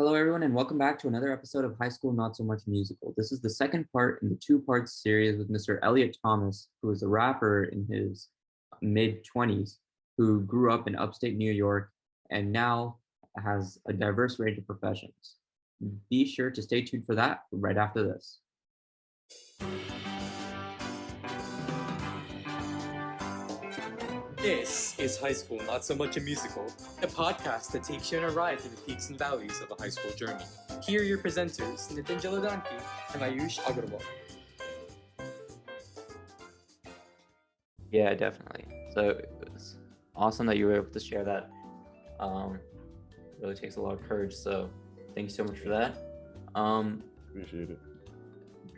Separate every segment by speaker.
Speaker 1: Hello, everyone, and welcome back to another episode of High School Not So Much Musical. This is the second part in the two-part series with Mr. Elliot Thomas, who is a rapper in his mid-20s, who grew up in upstate New York and now has a diverse range of professions. Be sure to stay tuned for that right after this.
Speaker 2: This is High School Not So Much a Musical, a podcast that takes you on a ride through the peaks and valleys of a high school journey. Here are your presenters, Nitin Jaladanki and Ayush Agarwal.
Speaker 1: Yeah, definitely. So it was awesome that you were able to share that. Really takes a lot of courage, so thank you so much for that.
Speaker 3: Appreciate it.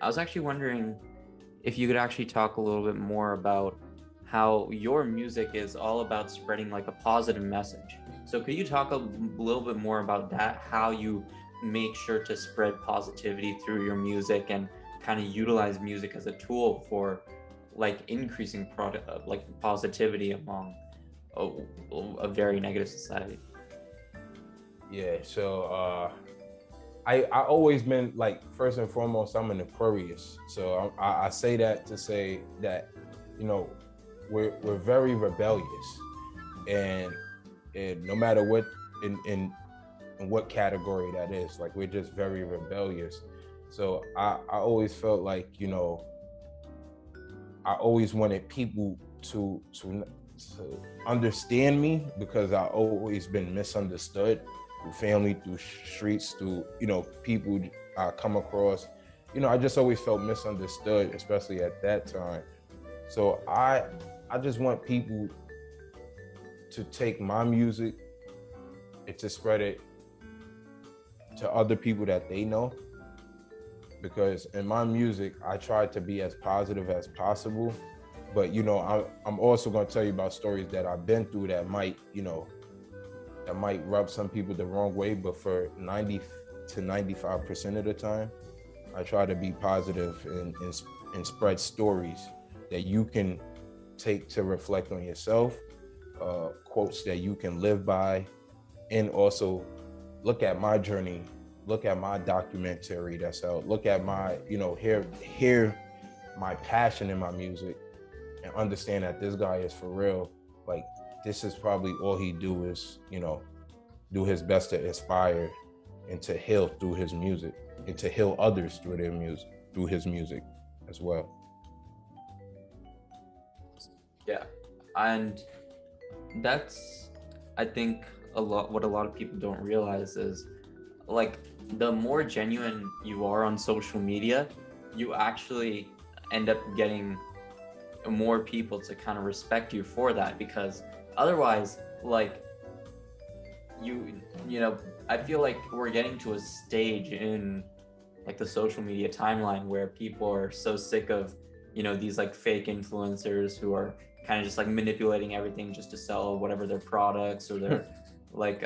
Speaker 1: I was actually wondering if you could actually talk a little bit more about how your music is all about spreading like a positive message. So could you talk a little bit more about that, how you make sure to spread positivity through your music and kind of utilize music as a tool for like increasing like positivity among a very negative society?
Speaker 3: Yeah, so I always been like, first and foremost, I'm an Aquarius. So I say that to say that, you know, we're very rebellious, and no matter what in what category that is, like we're just very rebellious. So I always felt like, you know, I always wanted people to understand me, because I always been misunderstood through family, through streets, through, you know, people I come across. You know, I just always felt misunderstood, especially at that time. So I just want people to take my music and to spread it to other people that they know, because in my music, I try to be as positive as possible. But, you know, I'm also going to tell you about stories that I've been through that might, you know, that might rub some people the wrong way. But for 90 to 95% of the time, I try to be positive and spread stories that you can take to reflect on yourself, quotes that you can live by, and also look at my journey, look at my documentary that's out, look at my, you know, hear my passion in my music, and understand that this guy is for real. Like, this is probably all he do is, you know, do his best to inspire and to heal through his music, and to heal others through their music, through his music as well.
Speaker 1: Yeah, and that's, I think, what a lot of people don't realize is, like, the more genuine you are on social media, you actually end up getting more people to kind of respect you for that, because otherwise, like, you know, I feel like we're getting to a stage in like the social media timeline where people are so sick of, you know, these like fake influencers who are kind of just like manipulating everything just to sell whatever their products or their like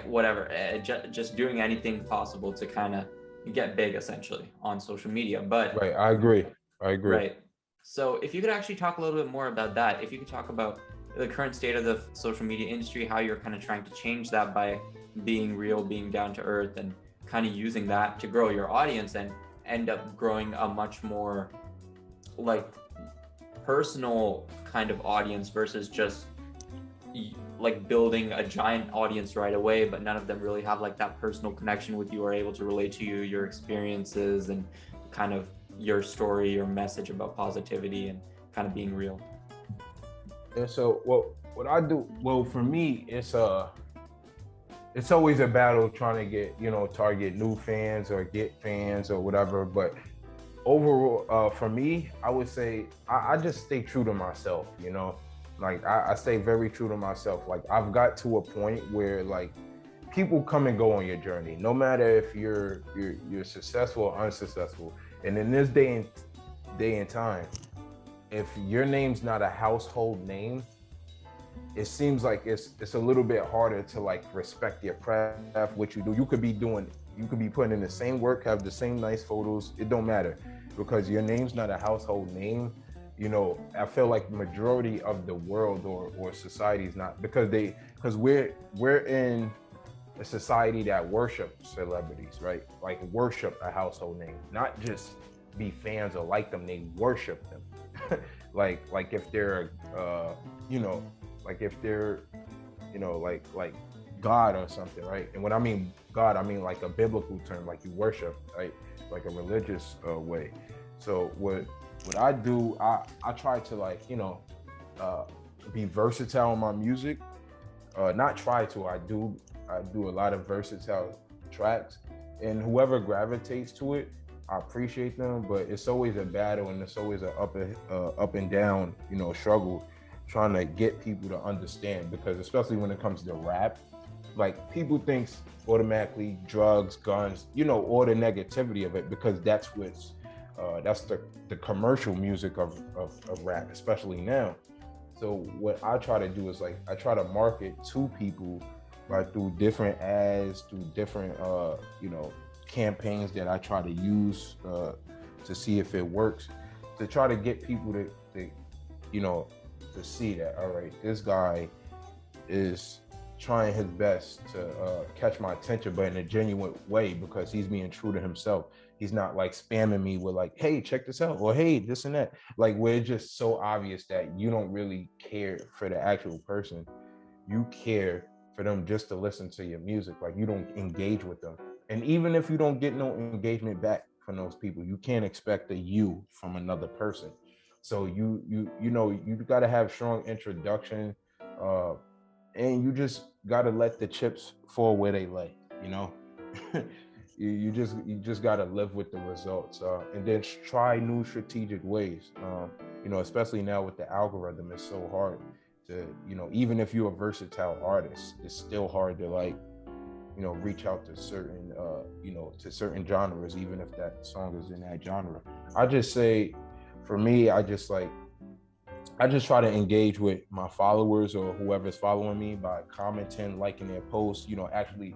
Speaker 1: whatever, just doing anything possible to kind of get big essentially on social media. But
Speaker 3: Right, I agree.
Speaker 1: right, so if you could actually talk a little bit more about that, if you could talk about the current state of the social media industry, how you're kind of trying to change that by being real, being down to earth, and kind of using that to grow your audience and end up growing a much more like personal kind of audience versus just like building a giant audience right away, but none of them really have like that personal connection with you or able to relate to you, your experiences, and kind of your story, your message about positivity and kind of being real.
Speaker 3: And so what I do, well, for me, it's always a battle trying to get, you know, target new fans or get fans or whatever. But overall, for me, I would say I just stay true to myself, you know, like I stay very true to myself. Like, I've got to a point where like people come and go on your journey, no matter if you're successful or unsuccessful. And in this day and time, if your name's not a household name, it seems like it's a little bit harder to like respect your craft, what you do. You could be putting in the same work, have the same nice photos. It don't matter, because your name's not a household name. You know, I feel like majority of the world or society is not, because we're in a society that worships celebrities, right? Like worship a household name, not just be fans or like them, they worship them. like if they're you know, like if they're, you know, like God or something, right? And when I mean God, I mean like a biblical term, like you worship, right? Like a religious way. So what I do, I try to, like, you know, be versatile in my music. Not try to, I do a lot of versatile tracks, and whoever gravitates to it, I appreciate them. But it's always a battle, and it's always a up and down, you know, struggle trying to get people to understand, because especially when it comes to rap, like people thinks automatically drugs, guns, you know, all the negativity of it, because that's what's that's the commercial music of rap, especially now. So what I try to do is, like, I try to market to people by through different ads, through different you know, campaigns that I try to use to see if it works, to try to get people to you know, to see that, all right, this guy is trying his best to catch my attention, but in a genuine way, because he's being true to himself. He's not like spamming me with like, hey, check this out, or hey, this and that. Like, where it's just so obvious that you don't really care for the actual person. You care for them just to listen to your music. Like, you don't engage with them. And even if you don't get no engagement back from those people, you can't expect a you from another person. So you know, you got to have strong introduction, and you just got to let the chips fall where they lay, you know. You just got to live with the results, and then try new strategic ways, you know, especially now with the algorithm. It's so hard to, you know, even if you're a versatile artist, it's still hard to, like, you know, reach out to certain you know, to certain genres, even if that song is in that genre. I just say, for me, I just try to engage with my followers or whoever's following me by commenting, liking their posts, you know, actually,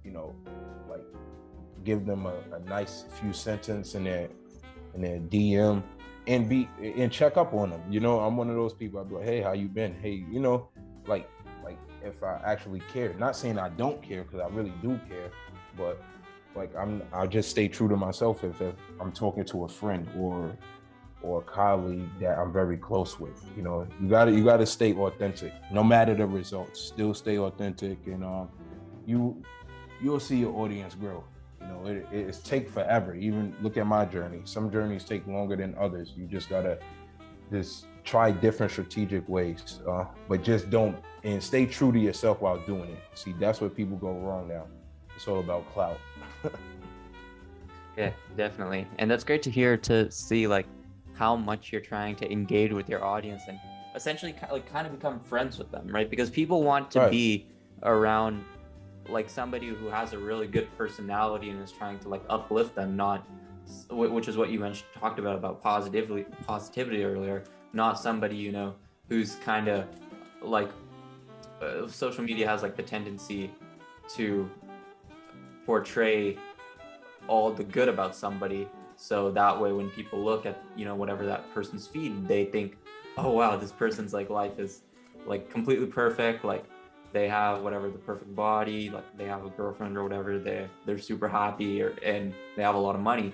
Speaker 3: you know, like, give them a nice few sentences in their DM, and check up on them. You know, I'm one of those people. I'd be like, hey, how you been? Hey, you know, like if I actually care. Not saying I don't care, because I really do care, but like I'll just stay true to myself if I'm talking to a friend or a colleague that I'm very close with. You know, you gotta stay authentic, no matter the results. Still stay authentic, and you'll see your audience grow. You know, it's take forever. Even look at my journey. Some journeys take longer than others. You just gotta just try different strategic ways, but just don't, and stay true to yourself while doing it. See, that's where people go wrong now. It's all about clout.
Speaker 1: Yeah, definitely. And that's great to hear, to see like how much you're trying to engage with your audience and essentially kind of become friends with them, right? Because people want to
Speaker 3: Right.
Speaker 1: be around like somebody who has a really good personality and is trying to like uplift them, not, which is what you talked about positivity earlier, not somebody, you know, who's kind of like social media has like the tendency to portray all the good about somebody, so that way when people look at, you know, whatever that person's feed, they think, oh wow, this person's like life is like completely perfect, like they have whatever, the perfect body, like they have a girlfriend or whatever, they're super happy, and they have a lot of money,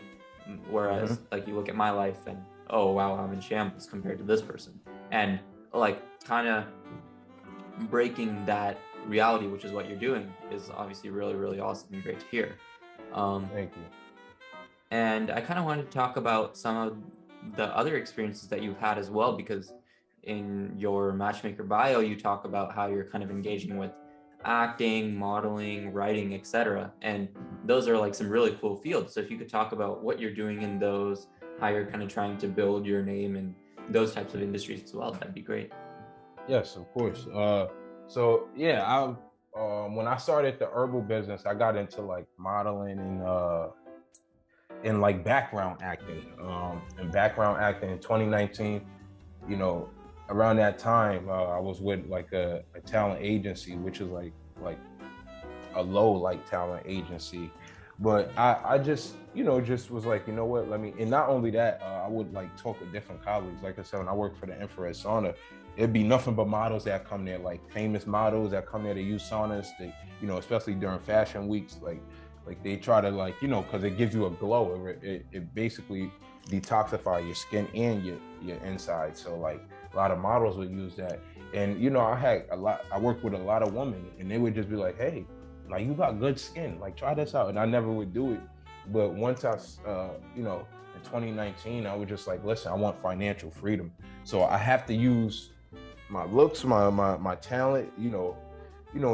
Speaker 1: whereas like you look at my life and, oh wow, I'm in shambles compared to this person. And like kind of breaking that reality, which is what you're doing, is obviously really, really awesome and great to hear.
Speaker 3: Thank you.
Speaker 1: And I kind of wanted to talk about some of the other experiences that you've had as well, because in your Matchmaker bio, you talk about how you're kind of engaging with acting, modeling, writing, etc. And those are like some really cool fields. So if you could talk about what you're doing in those, how you're kind of trying to build your name in those types of industries as well, that'd be great.
Speaker 3: Yes, of course. So yeah, when I started the herbal business, I got into like modeling and like background acting. And background acting in 2019, you know, around that time, I was with like a talent agency, which is like a low like talent agency, But I just, just was like, you know what, let me, and not only that, I would like talk with different colleagues. Like I said, when I worked for the infrared sauna, it'd be nothing but models that come there, like famous models that come there to use saunas, to, especially during fashion weeks, like they try to like, because it gives you a glow. It basically detoxify your skin and your inside. So like a lot of models would use that. And, I worked with a lot of women, and they would just be like, hey, like, you got good skin, like, try this out. And I never would do it. But once in 2019, I was just like, listen, I want financial freedom. So I have to use my looks, my talent,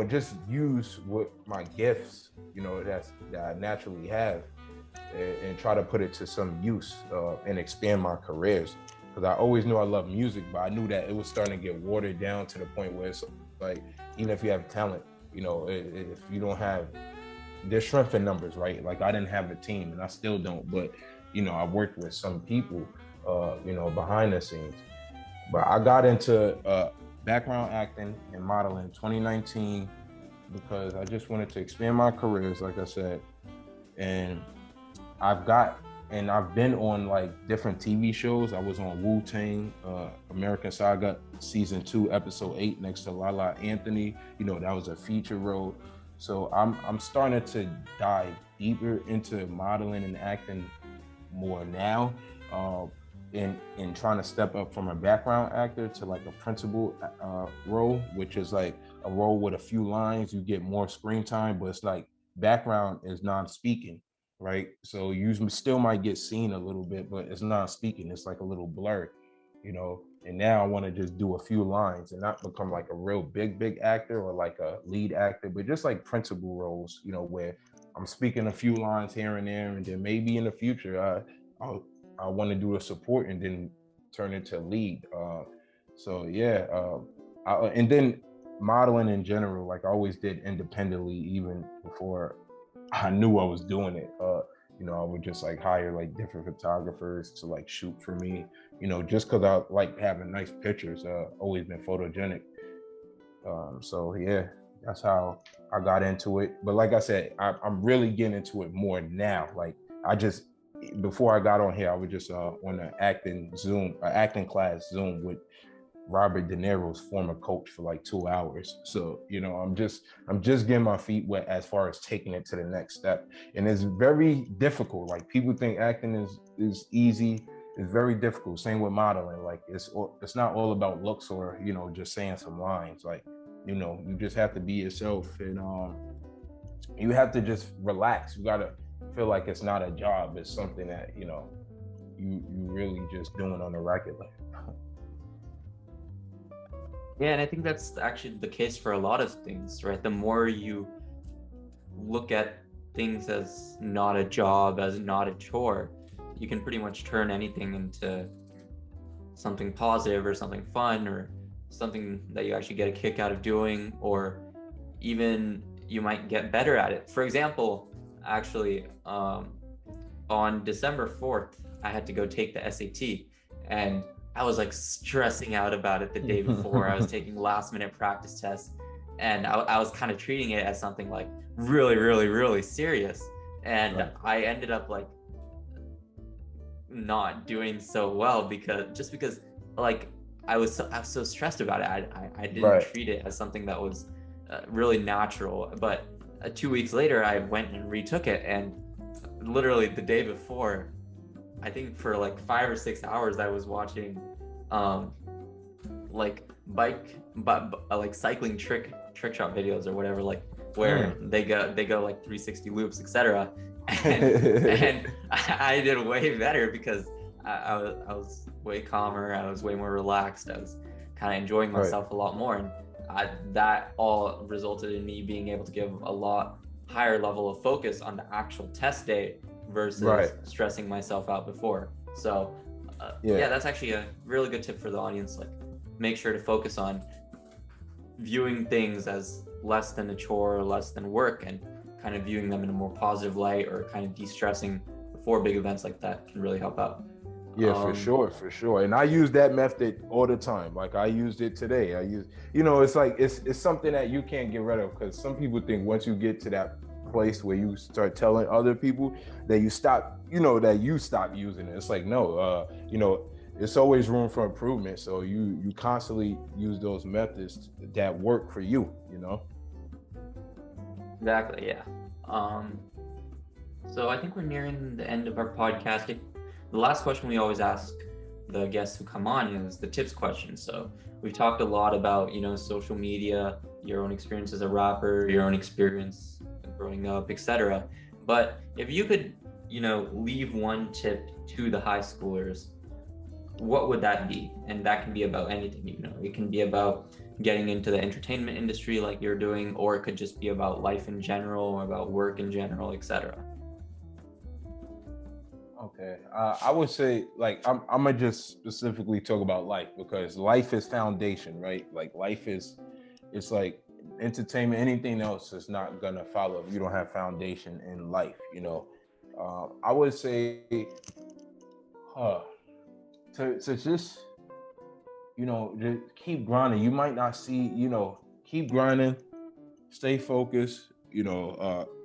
Speaker 3: just use what my gifts, that I naturally have, and try to put it to some use, and expand my careers. Because I always knew I loved music, but I knew that it was starting to get watered down to the point where it's like, even if you have talent, if you don't have, there's strength in numbers, right? Like I didn't have a team, and I still don't, but I worked with some people, behind the scenes. But I got into background acting and modeling in 2019 because I just wanted to expand my careers, like I said. And I've been on like different TV shows. I was on Wu-Tang, American Saga season 2, episode 8, next to Lala Anthony. That was a feature role. So I'm starting to dive deeper into modeling and acting more now, in trying to step up from a background actor to like a principal role, which is like a role with a few lines. You get more screen time, but it's like background is non-speaking, right? So you still might get seen a little bit, but it's non-speaking. It's like a little blur, and now I want to just do a few lines and not become like a real big actor or like a lead actor, but just like principal roles, where I'm speaking a few lines here and there, and then maybe in the future I want to do a support and then turn into lead. And then modeling in general, like I always did independently, even before I knew I was doing it. I would just like hire like different photographers to like shoot for me, just because I like having nice pictures. Always been photogenic. That's how I got into it. But like I said, I'm really getting into it more now. Like before I got on here, I was just on an acting class Zoom with Robert De Niro's former coach for like 2 hours. So, I'm just getting my feet wet as far as taking it to the next step. And it's very difficult. Like people think acting is easy. It's very difficult. Same with modeling. Like it's not all about looks or, just saying some lines. Like, you just have to be yourself, and you have to just relax. You gotta feel like it's not a job. It's something that, you really just doing on a regular.
Speaker 1: Yeah, and I think that's actually the case for a lot of things, right? The more you look at things as not a job, as not a chore, you can pretty much turn anything into something positive or something fun or something that you actually get a kick out of doing, or even you might get better at it. For example, actually, on December 4th, I had to go take the SAT, and I was like stressing out about it the day before. I was taking last minute practice tests, and I was kind of treating it as something like really, really, really serious. And right. I ended up like not doing so well because like I was so stressed about it. I didn't right. treat it as something that was really natural. But 2 weeks later, I went and retook it, and literally the day before, I think for like 5 or 6 hours, I was watching like like cycling trick shot videos or whatever, like where they go like 360 loops, etc. And I did way better because I was way calmer. I was way more relaxed. I was kind of enjoying myself a lot more, and that all resulted in me being able to give a lot higher level of focus on the actual test day versus stressing myself out before. So yeah, that's actually a really good tip for the audience. Like, make sure to focus on viewing things as less than a chore or less than work, and kind of viewing them in a more positive light, or kind of de-stressing before big events like that can really help out.
Speaker 3: Yeah, for sure. And I use that method all the time. Like I used it today. It's like, it's something that you can't get rid of, because some people think once you get to that place where you start telling other people that you stop using it. It's like, no, it's always room for improvement. So you constantly use those methods that work for you,
Speaker 1: Exactly, yeah. So I think we're nearing the end of our podcast. The last question we always ask the guests who come on is the tips question. So we've talked a lot about, social media, your own experience as a rapper, your own experience growing up, etc. But if you could, leave one tip to the high schoolers, what would that be? And that can be about anything, it can be about getting into the entertainment industry like you're doing, or it could just be about life in general or about work in general, etc.
Speaker 3: Okay, I would say, like, I'm gonna just specifically talk about life, because life is foundation, right? Like, it's like entertainment, anything else is not gonna follow if you don't have foundation in life, I would say, to just, just keep grinding. You might not see, keep grinding, stay focused,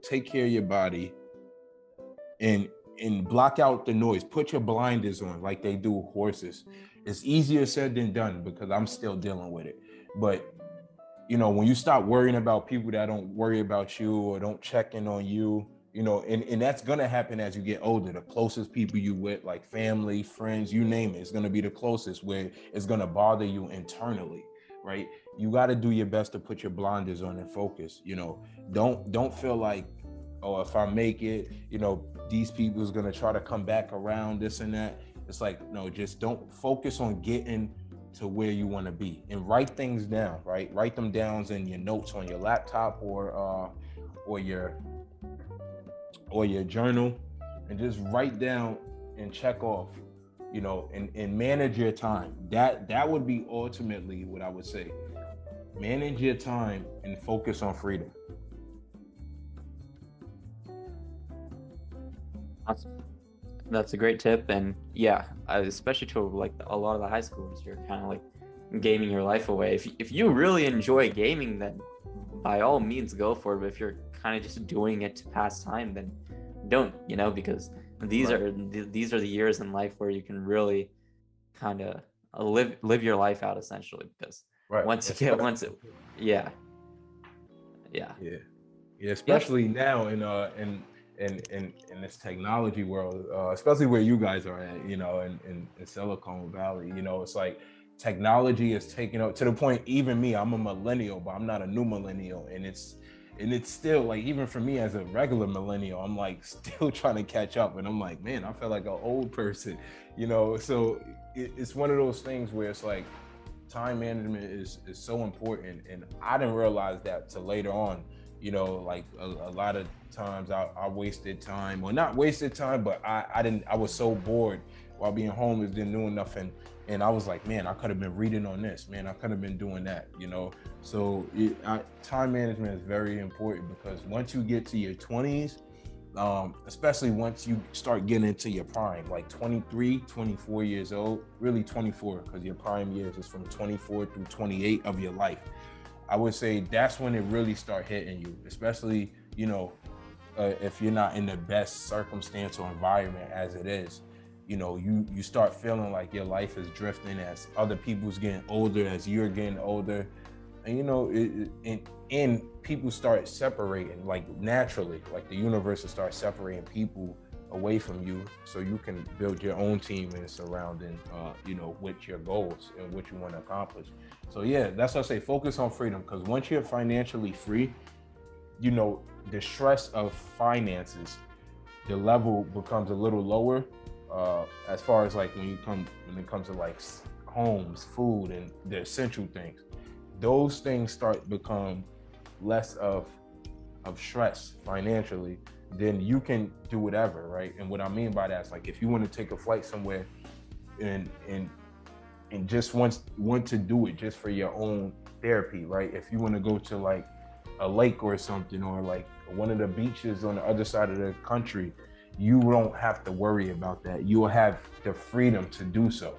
Speaker 3: take care of your body, and block out the noise. Put your blinders on like they do horses. It's easier said than done, because I'm still dealing with it. But when you stop worrying about people that don't worry about you or don't check in on you, and that's gonna happen as you get older. The closest people you with, like family, friends, you name it, it's gonna be the closest, where it's gonna bother you internally, right? You got to do your best to put your blinders on and focus. Don't feel like, oh, if I make it, these people's gonna try to come back around, this and that. It's like, no, just don't focus on getting to where you want to be, and write things down, right? Write them down in your notes on your laptop or your journal, and just write down and check off, and manage your time. That would be ultimately what I would say. Manage your time and focus on freedom.
Speaker 1: That's a great tip. And yeah, especially to like a lot of the high schoolers, you're kind of like gaming your life away. If you really enjoy gaming, then by all means go for it. But if you're kind of just doing it to pass time, then don't, because these
Speaker 3: Right.
Speaker 1: are the years in life where you can really kind of live your life out, essentially, because
Speaker 3: Right.
Speaker 1: yeah.
Speaker 3: Yeah,
Speaker 1: Yep.
Speaker 3: especially now in this technology world, especially where you guys are at, in Silicon Valley. It's like technology is taking up to the point. Even me, I'm a millennial, but I'm not a new millennial, and it's still like, even for me as a regular millennial, I'm like still trying to catch up, and I'm like, man, I feel like an old person, So it's one of those things where it's like time management is so important, and I didn't realize that till later on. Like a lot of times I wasted time, or not wasted time, but I was so bored while being homeless, didn't do enough, and I was like, man, I could have been reading on this, man, I could have been doing that, So time management is very important, because once you get to your 20s, especially once you start getting into your prime, like 23, 24 years old, really 24, because your prime years is from 24 through 28 of your life. I would say that's when it really start hitting you, especially, if you're not in the best circumstance or environment as it is. You start feeling like your life is drifting as other people's getting older, as you're getting older. And, and people start separating, like naturally, like the universe will start separating people away from you, so you can build your own team and surrounding, with your goals and what you want to accomplish. So yeah, that's what I say, focus on freedom, because once you're financially free, the stress of finances, the level becomes a little lower, as far as like when it comes to like homes, food, and the essential things. Those things start to become less of stress financially, then you can do whatever, right? And what I mean by that is, like, if you want to take a flight somewhere and just want to do it just for your own therapy, right? If you want to go to like a lake or something, or like one of the beaches on the other side of the country, you don't have to worry about that. You will have the freedom to do so,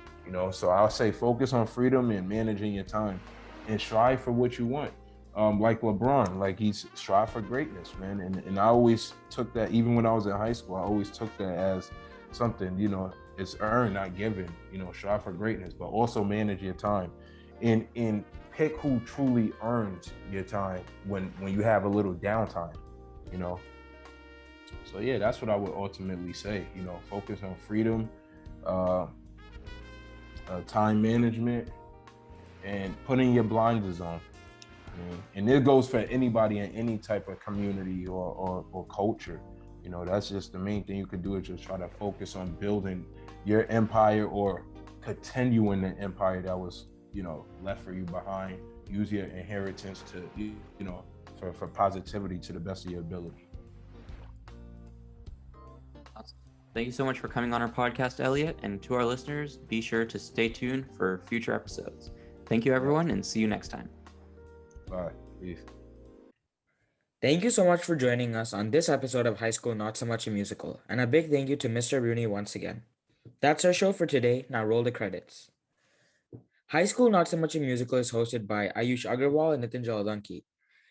Speaker 3: So I'll say focus on freedom and managing your time, and strive for what you want. like LeBron, like he's strive for greatness, man. And I always took that, even when I was in high school, I always took that as something, it's earned, not given. Strive for greatness, but also manage your time, and pick who truly earns your time when you have a little downtime, you know. So yeah, that's what I would ultimately say. Focus on freedom, uh, time management, and putting your blinders on. And it goes for anybody in any type of community or culture. That's just the main thing you could do, is just try to focus on building your empire or continuing the empire that was, left for you behind. Use your inheritance to, for positivity to the best of your ability.
Speaker 1: Awesome. Thank you so much for coming on our podcast, Elliot. And to our listeners, be sure to stay tuned for future episodes. Thank you, everyone, and see you next time.
Speaker 3: Bye. Peace.
Speaker 4: Thank you so much for joining us on this episode of High School Not So Much a Musical, and a big thank you to Mr. Rooney once again. That's our show for today. Now roll the credits. High School Not So Much a Musical is hosted by Ayush Agarwal and Nitin Jaladanki.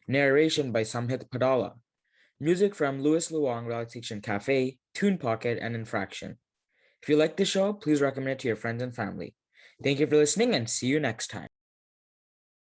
Speaker 4: Narration by Samhit Padala. Music from Louis Luong Relaxation Cafe, Tune Pocket, and Infraction. If you like the show, please recommend it to your friends and family. Thank you for listening, and see you next time.